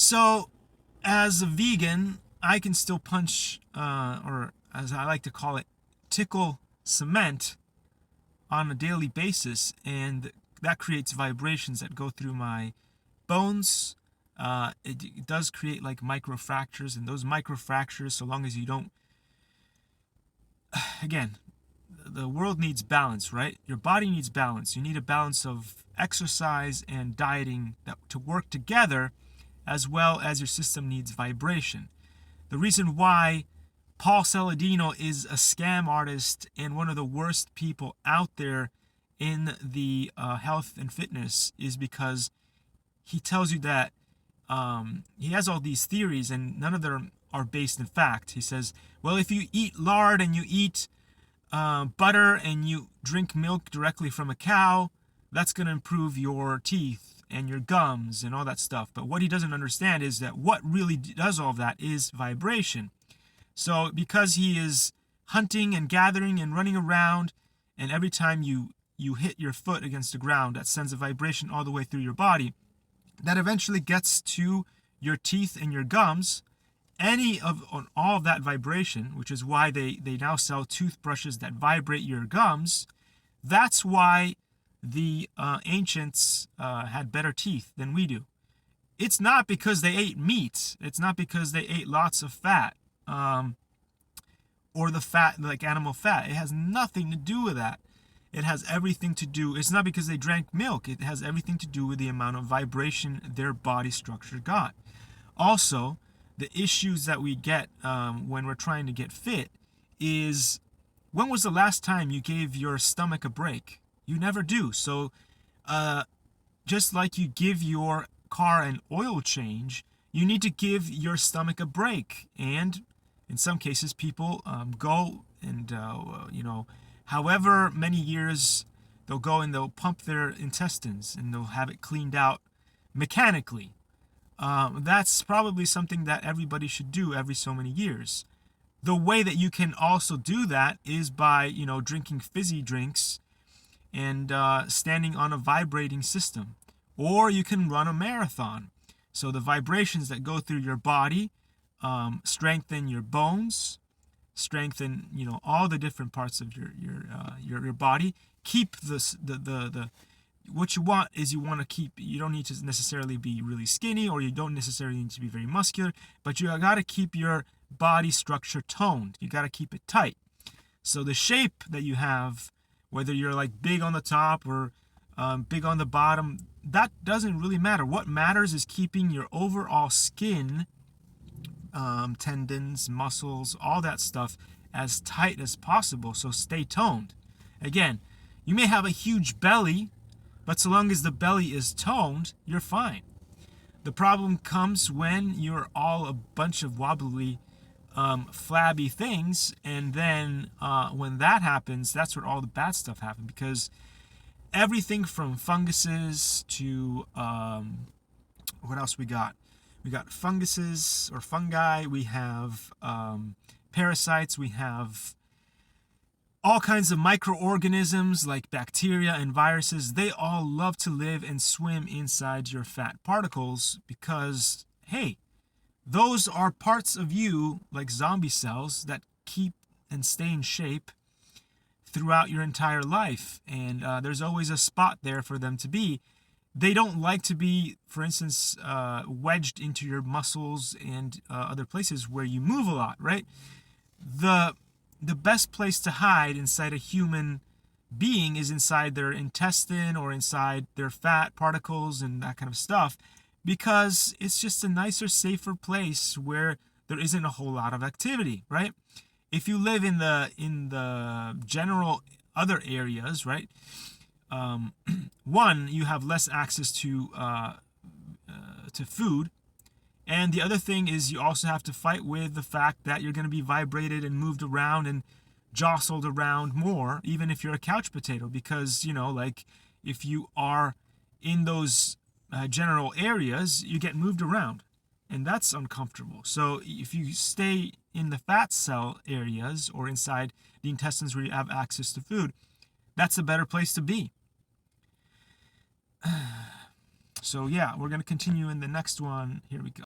So, as a vegan, I can still punch, or as I like to call it, tickle cement on a daily basis, and that creates vibrations that go through my bones. It does create like microfractures, and those microfractures, so long as you don't, again, the world needs balance, right? Your body needs balance. You need a balance of exercise and dieting that to work together, as well as your system needs vibration. The reason why Paul Saladino is a scam artist and one of the worst people out there in the health and fitness is because he tells you that he has all these theories and none of them are based in fact. He says, well, if you eat lard and you eat butter and you drink milk directly from a cow, that's going to improve your teeth and your gums and all that stuff. But what he doesn't understand is that what really does all of that is vibration. So because he is hunting and gathering and running around, and every time you hit your foot against the ground, that sends a vibration all the way through your body, that eventually gets to your teeth and your gums. On all of that vibration, which is why they now sell toothbrushes that vibrate your gums. That's why the ancients had better teeth than we do. It's not because they ate meat. It's not because they ate lots of fat, or the fat like animal fat. It has nothing to do with that. It has everything to do. It's not because they drank milk. It has everything to do with the amount of vibration their body structure got. Also, the issues that we get when we're trying to get fit is, when was the last time you gave your stomach a break? You never do. So just like you give your car an oil change, you need to give your stomach a break. And in some cases, people go and, however many years, they'll go and they'll pump their intestines and they'll have it cleaned out mechanically. That's probably something that everybody should do every so many years. The way that you can also do that is by, drinking fizzy drinks and standing on a vibrating system. Or you can run a marathon. So the vibrations that go through your body strengthen your bones, strengthen, all the different parts of your body. Keep the what you want is, you want to keep, you don't need to necessarily be really skinny, or you don't necessarily need to be very muscular, but you got to keep your body structure toned. You got to keep it tight. So the shape that you have, whether you're like big on the top or big on the bottom, that doesn't really matter. What matters is keeping your overall skin, tendons, muscles, all that stuff as tight as possible. So stay toned. Again, you may have a huge belly, but so long as the belly is toned, you're fine. The problem comes when you're all a bunch of wobbly, flabby things, and then when that happens, that's where all the bad stuff happens, because everything from funguses to what else we got? We got funguses or fungi. We have parasites. We have all kinds of microorganisms like bacteria and viruses. They all love to live and swim inside your fat particles because, hey, those are parts of you, like zombie cells, that keep and stay in shape throughout your entire life. And there's always a spot there for them to be. They don't like to be, for instance, wedged into your muscles and other places where you move a lot, right? The best place to hide inside a human being is inside their intestine or inside their fat particles and that kind of stuff, because it's just a nicer, safer place where there isn't a whole lot of activity, right? If you live in the general other areas, right? One, you have less access to food. And the other thing is, you also have to fight with the fact that you're going to be vibrated and moved around and jostled around more, even if you're a couch potato, because, like if you are in those general areas, you get moved around, and that's uncomfortable. So if you stay in the fat cell areas or inside the intestines where you have access to food, that's a better place to be. So yeah, we're going to continue in the next one. Here we go.